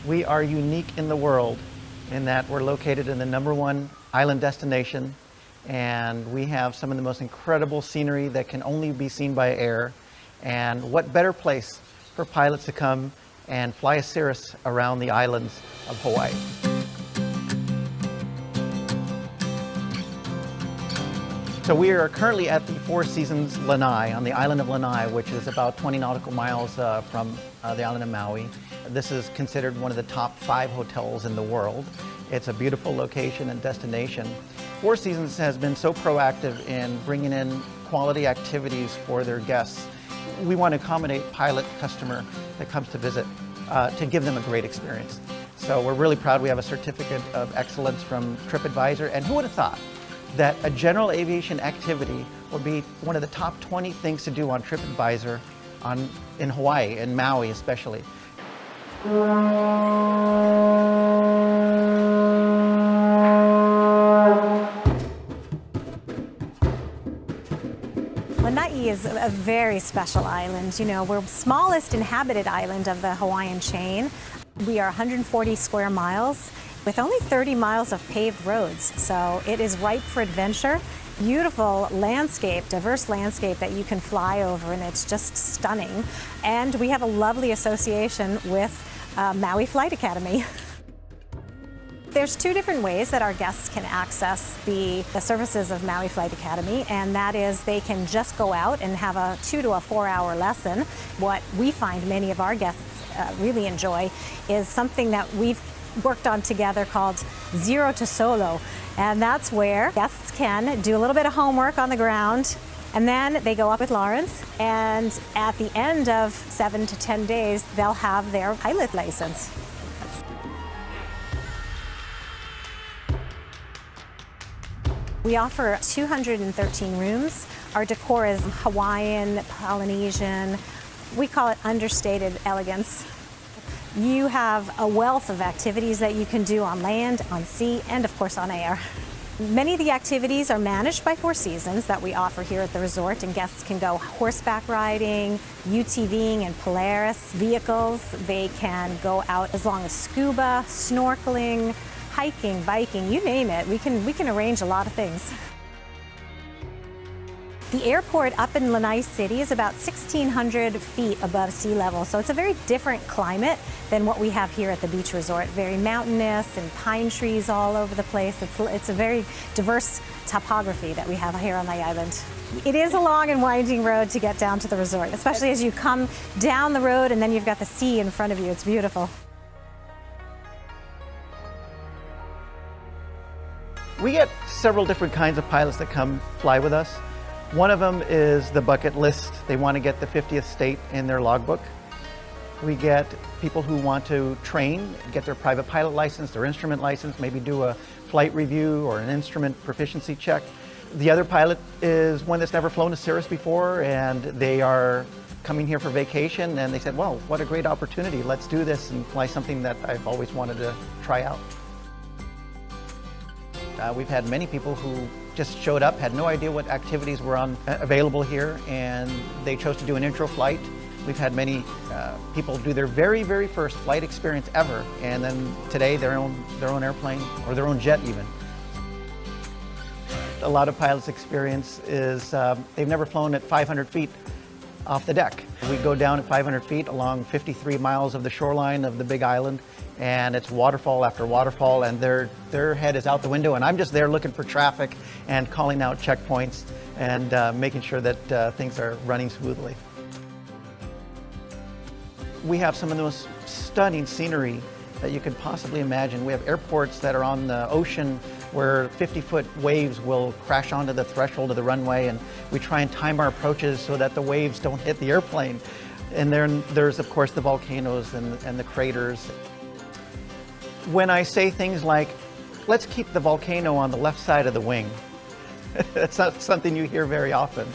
We are unique in the world in that we're located in the #1 island destination, and we have some of the most incredible scenery that can only be seen by air. And what better place for pilots to come and fly a Cirrus around the islands of Hawaii. So we are currently at the Four Seasons Lanai on the island of Lanai, which is about 20 nautical miles from the island of Maui. This is considered one of the top 5 hotels in the world. It's a beautiful location and destination. Four Seasons has been so proactive in bringing in quality activities for their guests. We want to accommodate pilot customer that comes to visit to give them a great experience. So we're really proud we have a certificate of excellence from TripAdvisor, and who would have thought that a general aviation activity would be one of the top 20 things to do on TripAdvisor in Hawaii, in Maui especially. Lanai is a very special island. You know, we're the smallest inhabited island of the Hawaiian chain. We are 140 square miles with only 30 miles of paved roads. So it is ripe for adventure. Beautiful landscape, diverse landscape that you can fly over, and it's just stunning. And we have a lovely association with Maui Flight Academy. There's 2 different ways that our guests can access the services of Maui Flight Academy, and that is they can just go out and have a 2 to 4 hour lesson. What we find many of our guests really enjoy is something that we've worked on together called 0 to Solo, and that's where guests can do a little bit of homework on the ground, and then they go up with Lawrence, and at the end of 7 to 10 days they'll have their pilot license. We offer 213 rooms. Our decor is Hawaiian, Polynesian. We call it understated elegance. You have a wealth of activities that you can do on land, on sea, and of course on air. Many of the activities are managed by Four Seasons that we offer here at the resort, and guests can go horseback riding, UTVing in Polaris vehicles. They can go out as long as scuba, snorkeling, hiking, biking, you name it. We can arrange a lot of things. The airport up in Lanai City is about 1,600 feet above sea level, so it's a very different climate than what we have here at the beach resort. Very mountainous and pine trees all over the place. It's a very diverse topography that we have here on the island. It is a long and winding road to get down to the resort, especially as you come down the road and then you've got the sea in front of you. It's beautiful. We get several different kinds of pilots that come fly with us. One of them is the bucket list. They want to get the 50th state in their logbook. We get people who want to train, get their private pilot license, their instrument license, maybe do a flight review or an instrument proficiency check. The other pilot is one that's never flown a Cirrus before, and they are coming here for vacation, and they said, well, what a great opportunity. Let's do this and fly something that I've always wanted to try out. We've had many people who just showed up, had no idea what activities were available here, and they chose to do an intro flight. We've had many people do their very, very first flight experience ever, and then today their own airplane or their own jet even. A lot of pilots' experience is they've never flown at 500 feet off the deck. We go down at 500 feet along 53 miles of the shoreline of the Big Island, and it's waterfall after waterfall, and their head is out the window, and I'm just there looking for traffic and calling out checkpoints and making sure that things are running smoothly. We have some of the most stunning scenery that you could possibly imagine. We have airports that are on the ocean where 50-foot waves will crash onto the threshold of the runway, and we try and time our approaches so that the waves don't hit the airplane. And then there's, of course, the volcanoes and the craters. When I say things like, let's keep the volcano on the left side of the wing, it's not something you hear very often.